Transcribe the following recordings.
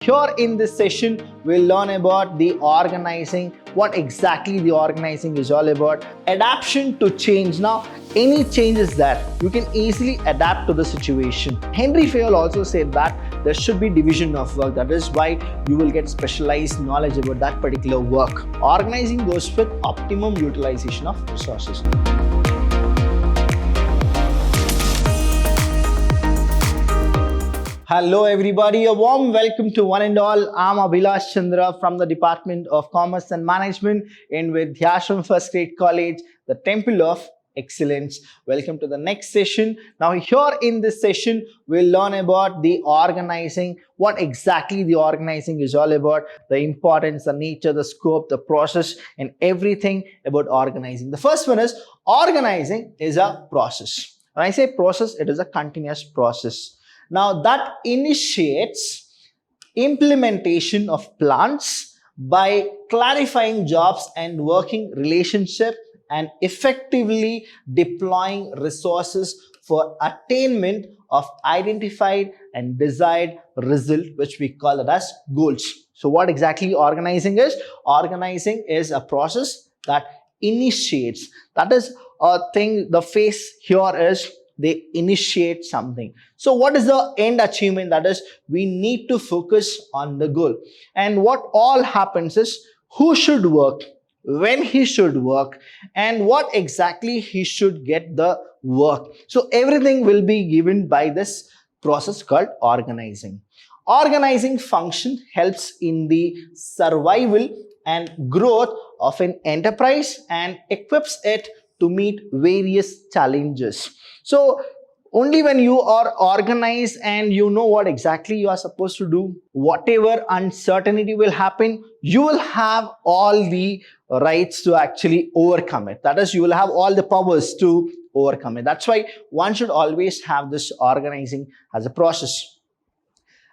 Here in this session, we'll learn about the organizing, what exactly the organizing is all about, adaptation to change. Now, any changes that you can easily adapt to the situation. Henry Fayol also said that there should be division of work. That is why you will get specialized knowledge about that particular work. Organizing goes with optimum utilization of resources. Hello everybody, a warm welcome to one and all. I'm B.B.A from the Department of Commerce and Management in Vidhyaashram First Grade College, the Temple of Excellence. Welcome to the next session. Now here in this session, we'll learn about the organizing, what exactly the organizing is all about, the importance, the nature, the scope, the process, and everything about organizing. The first one is organizing is a process. When I say process, it is a continuous process. Now that initiates implementation of plans by clarifying jobs and working relationship and effectively deploying resources for attainment of identified and desired result, which we call it as goals. So what exactly organizing is? Organizing is a process that initiates. That is a thing, the phase here is they initiate something. So what is the end achievement? That is, we need to focus on the goal. And what all happens is who should work, when he should work, and what exactly he should get the work. So everything will be given by this process called organizing. Organizing function helps in the survival and growth of an enterprise and equips it to meet various challenges. So only when you are organized and you know what exactly you are supposed to do, whatever uncertainty will happen, you will have all the rights to actually overcome it. That is, you will have all the powers to overcome it. That's why one should always have this organizing as a process.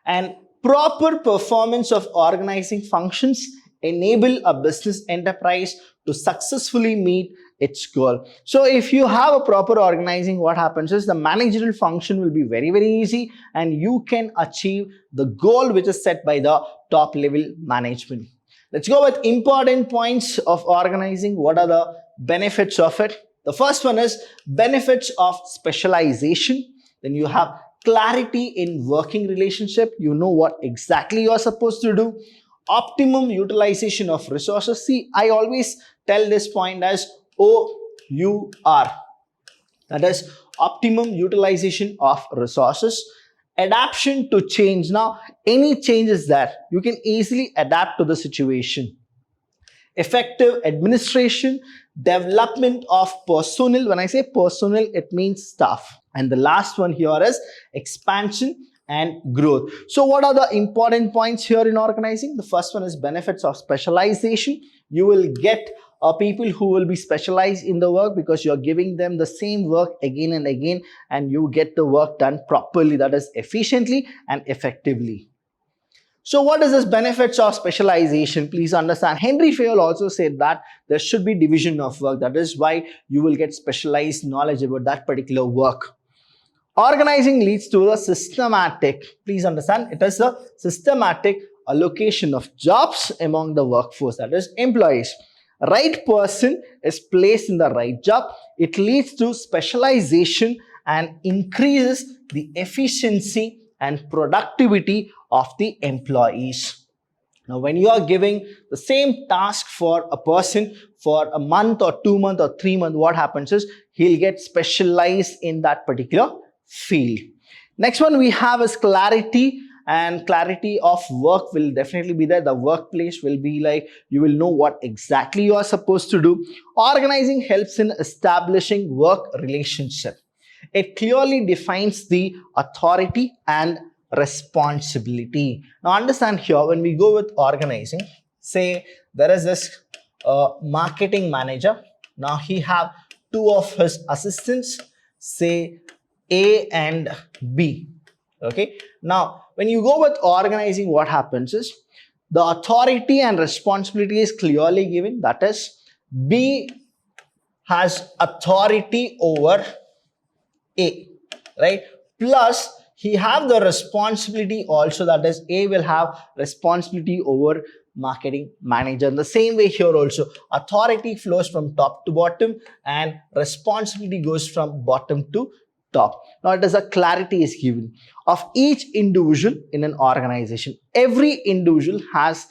And proper performance of organizing functions enable a business enterprise to successfully meet its goal. So if you have a proper organizing, what happens is the managerial function will be very easy and you can achieve the goal which is set by the top level management. Let's go with important points of organizing. What are the benefits of it? The first one is benefits of specialization. Then you have clarity in working relationship. You know what exactly you are supposed to do. Optimum utilization of resources. See, I always tell this point as OUR. That is optimum utilization of resources. Adaptation to change. Now, any changes that you can easily adapt to the situation. Effective administration, development of personnel. When I say personnel, it means staff. And the last one here is expansion and growth. So what are the important points here in organizing? The first one is benefits of specialization. You will get people who will be specialized in the work because you're giving them the same work again and again and you get the work done properly, that is efficiently and effectively. So what is this benefits of specialization? Please understand, Henry Fayol also said that there should be division of work. That is why you will get specialized knowledge about that particular work. Organizing leads to a systematic, please understand, it is a systematic allocation of jobs among the workforce, that is employees. Right person is placed in the right job. It leads to specialization and increases the efficiency and productivity of the employees. Now, when you are giving the same task for a person for a month or 2 months or 3 months, what happens is he'll get specialized in that particular field. Next one we have is clarity, and clarity of work will definitely be there. The workplace will be like, you will know what exactly you are supposed to do. Organizing helps in establishing work relationship. It clearly defines the authority and responsibility. Now understand here, when we go with organizing, say there is this marketing manager. Now he have 2 of his assistants, say A and B. Okay. Now, when you go with organizing, what happens is the authority and responsibility is clearly given. That is, B has authority over A, right? Plus, he have the responsibility also, that is A will have responsibility over marketing manager. In the same way here also, authority flows from top to bottom and responsibility goes from bottom to top. Now it is a clarity is given of each individual in an organization. Every individual has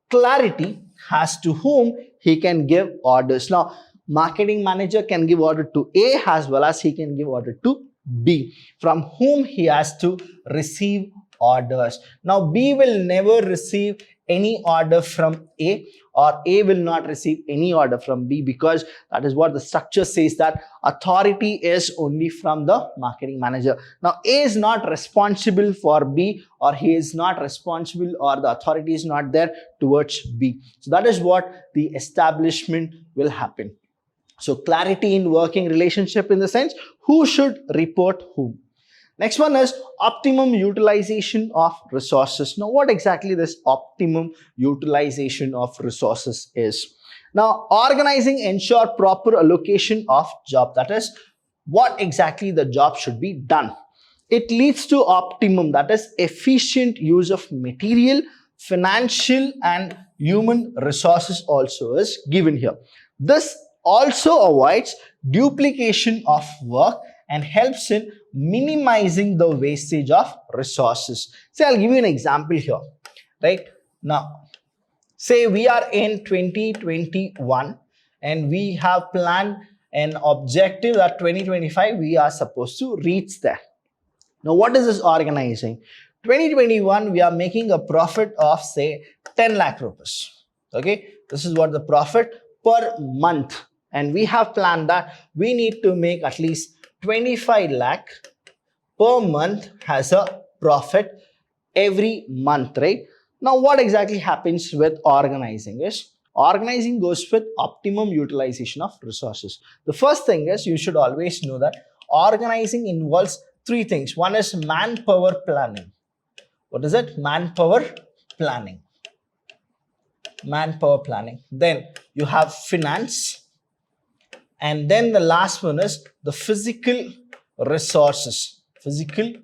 clarity as to whom he can give orders. Now marketing manager can give order to A as well as he can give order to B, from whom he has to receive orders. Now B will never receive any order from A, or A will not receive any order from B, because that is what the structure says, that authority is only from the marketing manager. Now A is not responsible for B, or he is not responsible, or the authority is not there towards B. So that is what the establishment will happen. So clarity in working relationship, in the sense who should report whom. Next one is optimum utilization of resources. Now what exactly this optimum utilization of resources is? Now organizing ensure proper allocation of job, that is what exactly the job should be done. It leads to optimum, that is efficient use of material, financial and human resources also is given here. This also avoids duplication of work and helps in minimizing the wastage of resources. Say I'll give you an example here, right? Now, say we are in 2021 and we have planned an objective that 2025 we are supposed to reach there. Now, what is this organizing? 2021 we are making a profit of say 10 lakh rupees. Okay, this is what the profit per month. And we have planned that we need to make at least 25 lakh per month as a profit every month, right? Now, what exactly happens with organizing is, organizing goes with optimum utilization of resources. The first thing is, you should always know that organizing involves three things. One is manpower planning. What is it? Manpower planning. Manpower planning. Then you have finance. And then the last one is the physical resources. Physical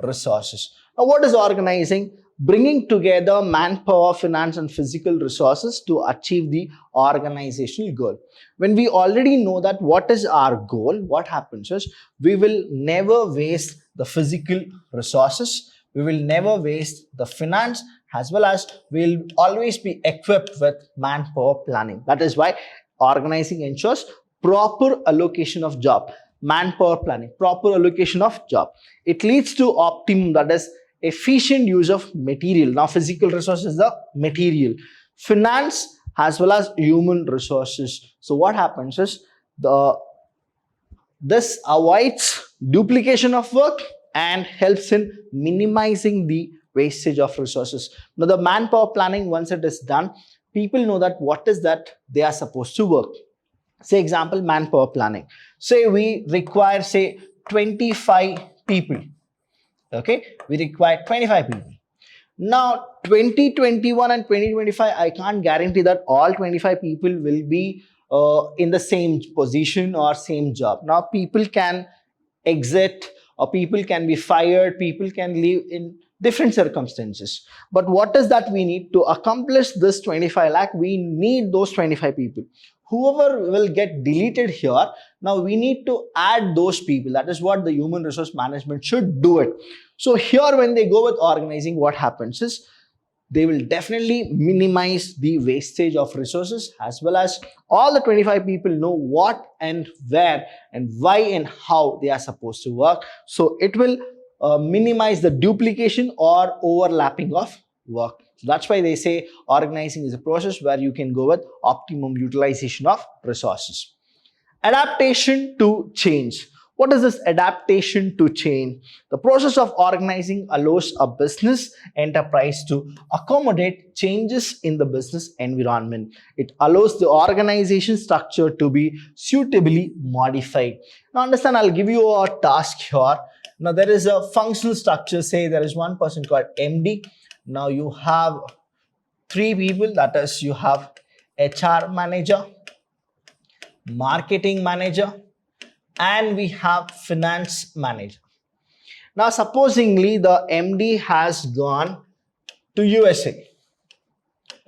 resources. Now, what is organizing? Bringing together manpower, finance and physical resources to achieve the organizational goal. When we already know that what is our goal, what happens is, we will never waste the physical resources. We will never waste the finance, as well as we will always be equipped with manpower planning. That is why organizing ensures proper allocation of job. Manpower planning, proper allocation of job. It leads to optimum, that is efficient use of material. Now physical resources is the material, finance as well as human resources. So what happens is, this avoids duplication of work and helps in minimizing the wastage of resources. Now the manpower planning, once it is done, people know that what is that they are supposed to work. Say example, manpower planning. Say we require say 25 people. Okay, we require 25 people. Now 2021 and 2025, I can't guarantee that all 25 people will be in the same position or same job. Now people can exit, or people can be fired, people can leave in different circumstances. But what is that we need to accomplish this 25 lakh? We need those 25 people. Whoever will get deleted here, now we need to add those people. That is what the human resource management should do it. So here when they go with organizing, what happens is, they will definitely minimize the wastage of resources, as well as all the 25 people know what and where and why and how they are supposed to work. So it will minimize the duplication or overlapping of work. So that's why they say organizing is a process where you can go with optimum utilization of resources. Adaptation to change. What is this adaptation to change? The process of organizing allows a business enterprise to accommodate changes in the business environment. It allows the organization structure to be suitably modified. Now understand, I'll give you a task here. Now there is a functional structure. Say there is one person called MD. Now you have three people, that is you have HR manager, marketing manager, and we have finance manager. Now, supposingly the MD has gone to USA,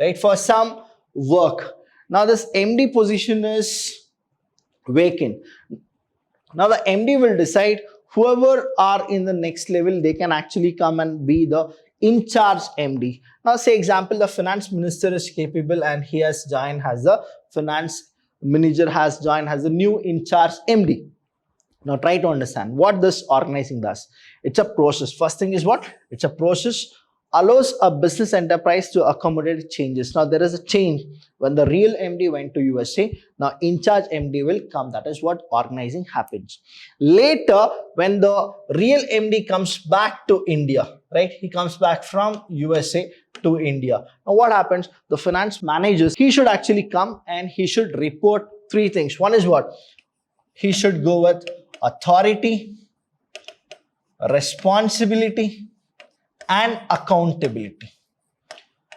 right, for some work. Now, this MD position is vacant. Now, the MD will decide whoever are in the next level, they can actually come and be the in charge MD. Now, say example, the finance minister is capable and he has joined as the finance manager, has joined as the new in charge MD. Now, try to understand what this organizing does. It's a process. First thing is what? It's a process, allows a business enterprise to accommodate changes. Now, there is a change when the real MD went to USA. Now, in charge MD will come. That is what organizing happens. Later, when the real MD comes back to India, right? He comes back from USA to India. Now, what happens? The finance managers, he should actually come and he should report three things. One is what? He should go with authority, responsibility, and accountability.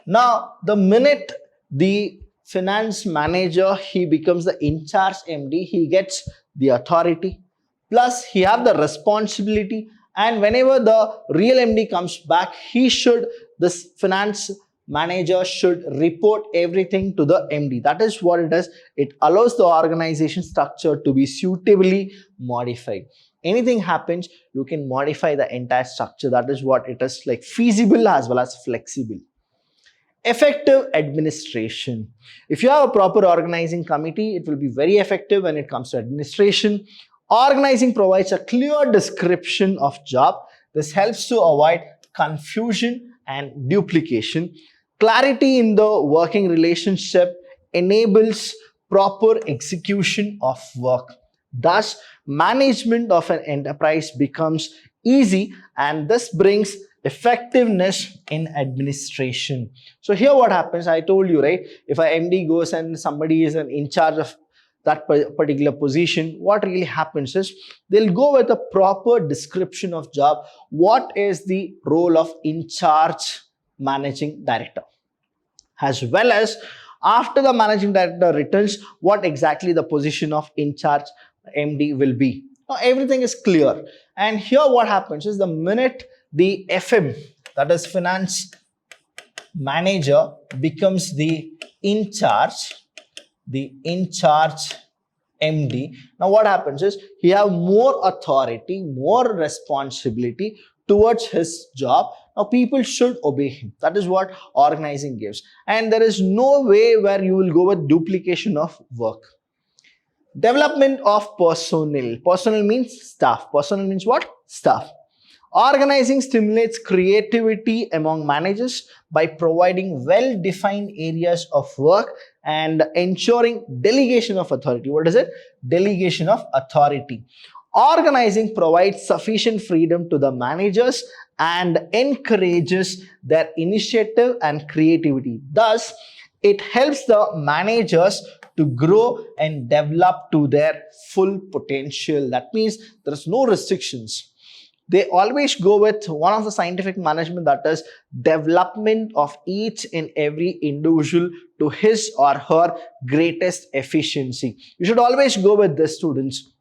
Now, the minute the finance manager, he becomes the in charge MD, he gets the authority, plus he have the responsibility, and whenever the real MD comes back, this finance manager should report everything to the MD. That is what it does. It allows the organization structure to be suitably modified. Anything happens, you can modify the entire structure. That is what it is, like feasible as well as flexible. Effective administration. If you have a proper organizing committee, it will be very effective when it comes to administration. Organizing provides a clear description of job. This helps to avoid confusion and duplication. Clarity in the working relationship enables proper execution of work. Thus, management of an enterprise becomes easy, and this brings effectiveness in administration. So here what happens, I told you, right? If a MD goes and somebody is in charge of that particular position, what really happens is they'll go with a proper description of job. What is the role of in charge managing director? As well as after the managing director returns, what exactly the position of in charge MD will be. Now, everything is clear. And here what happens is the minute the FM, that is finance manager, becomes the in charge MD. Now, what happens is he have more authority, more responsibility towards his job. Now, people should obey him. That is what organizing gives. And there is no way where you will go with duplication of work. Development of personnel. Personnel means staff. Personnel means what? Staff. Organizing stimulates creativity among managers by providing well-defined areas of work and ensuring delegation of authority. What is it? Delegation of authority. Organizing provides sufficient freedom to the managers and encourages their initiative and creativity. Thus, it helps the managers to grow and develop to their full potential. That means there is no restrictions. They always go with one of the scientific management, that is development of each and every individual to his or her greatest efficiency. You should always go with this, students.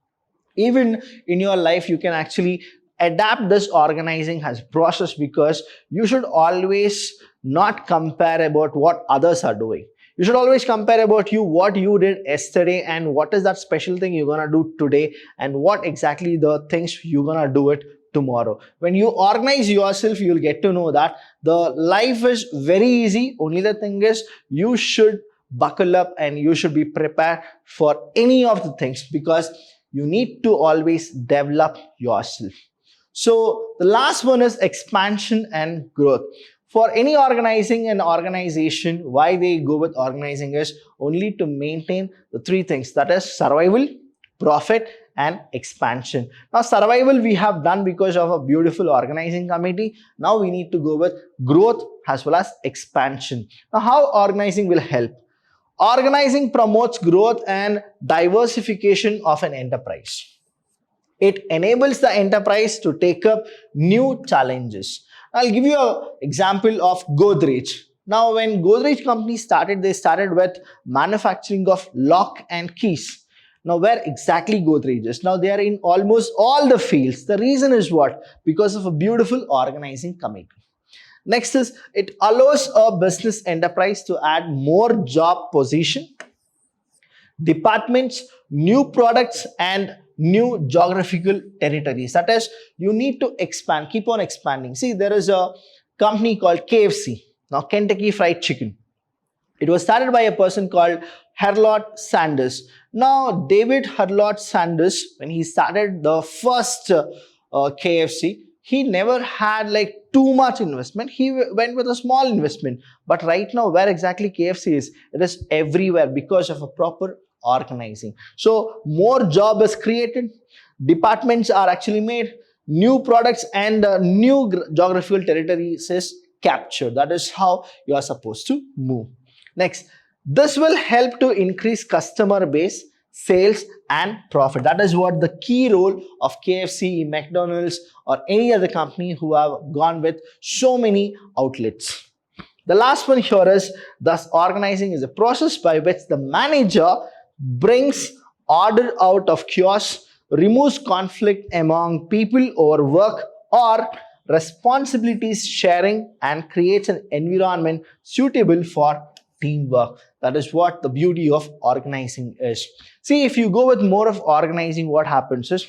Even in your life, you can actually adapt this organizing as process, because you should always not compare about what others are doing. You should always compare about what you did yesterday and what is that special thing you're gonna do today and what exactly the things you're gonna do it tomorrow. When you organize yourself, you'll get to know that the life is very easy. Only the thing is you should buckle up and you should be prepared for any of the things, because you need to always develop yourself. So the last one is expansion and growth. For any organizing and organization, why they go with organizing is only to maintain the three things, that is survival, profit, and expansion. Now, survival we have done because of a beautiful organizing committee. Now we need to go with growth as well as expansion. Now, how organizing will help? Organizing promotes growth and diversification of an enterprise. It enables the enterprise to take up new challenges. I'll give you an example of Godrej. Now, when Godrej company started, they started with manufacturing of lock and keys. Now, where exactly Godrej is? Now, they are in almost all the fields. The reason is what? Because of a beautiful organizing committee. Next is, it allows a business enterprise to add more job position, departments, new products, and new geographical territories. That is, you need to expand, keep on expanding. See, there is a company called KFC, now Kentucky Fried Chicken. It was started by a person called Harlot Sanders. Now, David Harlot Sanders, when he started the first KFC, he never had like too much investment. He went with a small investment. But right now, where exactly KFC is, it is everywhere because of a proper organizing. So, more job is created, departments are actually made, new products and new geographical territories is captured. That is how you are supposed to move. Next, this will help to increase customer base, sales and profit. That is what the key role of KFC, McDonald's or any other company who have gone with so many outlets. The last one here is, thus organizing is a process by which the manager brings order out of chaos, removes conflict among people over work or responsibilities sharing, and creates an environment suitable for teamwork. That is what the beauty of organizing is. See, if you go with more of organizing, what happens is,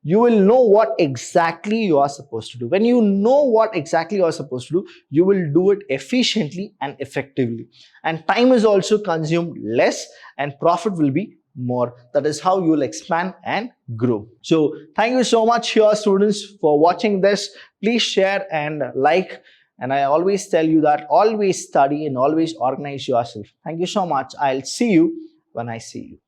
you will know what exactly you are supposed to do. When you know what exactly you are supposed to do, you will do it efficiently and effectively. And time is also consumed less and profit will be more. That is how you will expand and grow. So thank you so much here, students, for watching this. Please share and like. And I always tell you that always study and always organize yourself. Thank you so much. I'll see you when I see you.